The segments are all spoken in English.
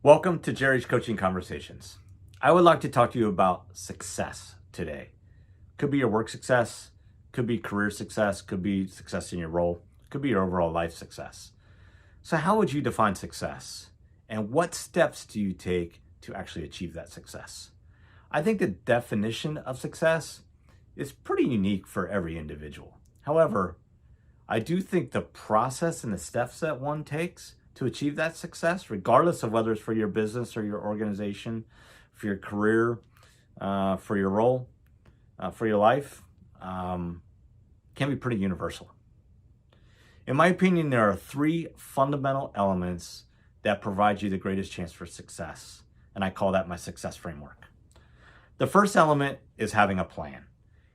Welcome to Jerry's Coaching Conversations. I would like to talk to you about success today. Could be your work success, could be career success, could be success in your role, could be your overall life success. So how would you define success? And what steps do you take to actually achieve that success? I think the definition of success is pretty unique for every individual. However, I do think the process and the steps that one takes to achieve that success, regardless of whether it's for your business or your organization, for your career, for your role, for your life, can be pretty universal. In my opinion, there are three fundamental elements that provide you the greatest chance for success, and I call that my success framework. The first element is having a plan,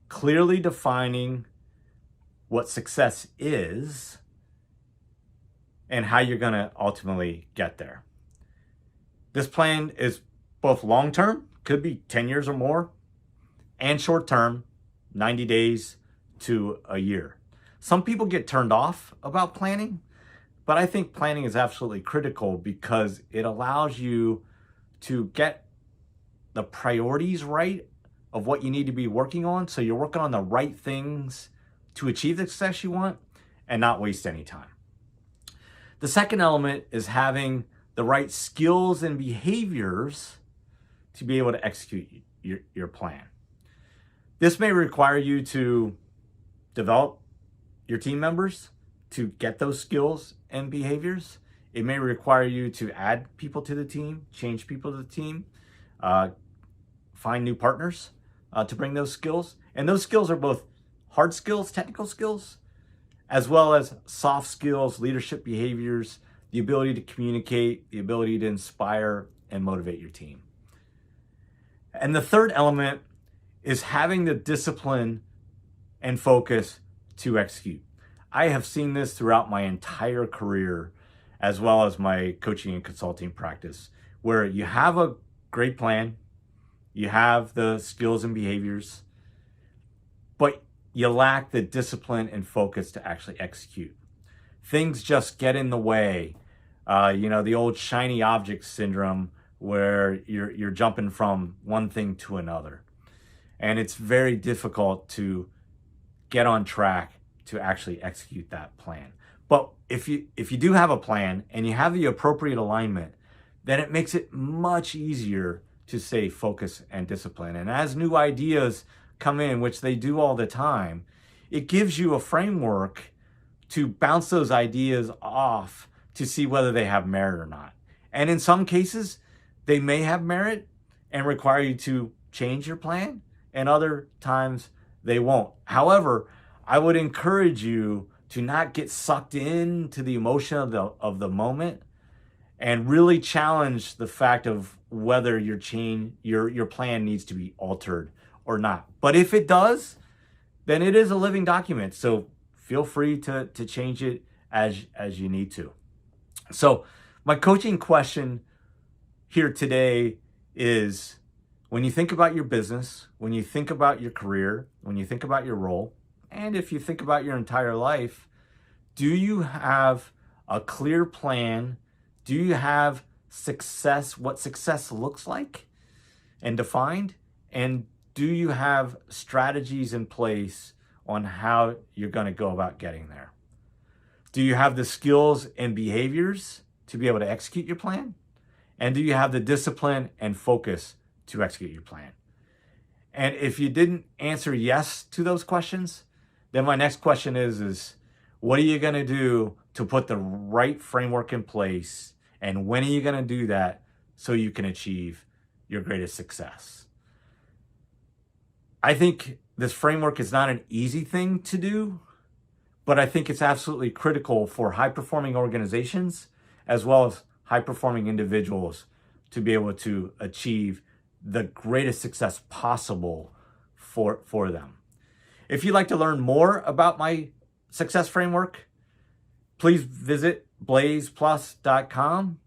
clearly defining what success is and how you're going to ultimately get there. This plan is both long-term, could be 10 years or more, and short-term, 90 days to a year. Some people get turned off about planning, but I think planning is absolutely critical because it allows you to get the priorities right of what you need to be working on, so you're working on the right things to achieve the success you want and not waste any time. The second element is having the right skills and behaviors to be able to execute your plan. This may require you to develop your team members to get those skills and behaviors. It may require you to add people to the team, change people to the team, find new partners to bring those skills. And those skills are both hard skills, technical skills, as well as soft skills, leadership behaviors, the ability to communicate, the ability to inspire and motivate your team. And the third element is having the discipline and focus to execute. I have seen this throughout my entire career, as well as my coaching and consulting practice, where you have a great plan, you have the skills and behaviors, but you lack the discipline and focus to actually execute. Things just get in the way. The old shiny object syndrome where you're jumping from one thing to another. And it's very difficult to get on track to actually execute that plan. But if you do have a plan and you have the appropriate alignment, then it makes it much easier to stay focused and disciplined. And as new ideas come in, which they do all the time, it gives you a framework to bounce those ideas off to see whether they have merit or not. And in some cases, they may have merit and require you to change your plan, and other times they won't. However, I would encourage you to not get sucked into the emotion of the moment and really challenge the fact of whether your plan needs to be altered or not. But if it does, then it is a living document. So feel free to change it as you need to. So my coaching question here today is, when you think about your business, when you think about your career, when you think about your role, and if you think about your entire life, do you have a clear plan? Do you have success, what success looks like and defined? And do you have strategies in place on how you're going to go about getting there? Do you have the skills and behaviors to be able to execute your plan? And do you have the discipline and focus to execute your plan? And if you didn't answer yes to those questions, then my next question is what are you going to do to put the right framework in place? And when are you going to do that so you can achieve your greatest success? I think this framework is not an easy thing to do, but I think it's absolutely critical for high-performing organizations as well as high-performing individuals to be able to achieve the greatest success possible for them. If you'd like to learn more about my success framework, please visit blazeplus.com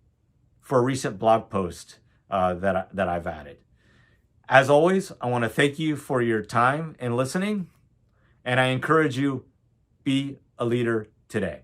for a recent blog post that I've added. As always, I want to thank you for your time and listening, and I encourage you, be a leader today.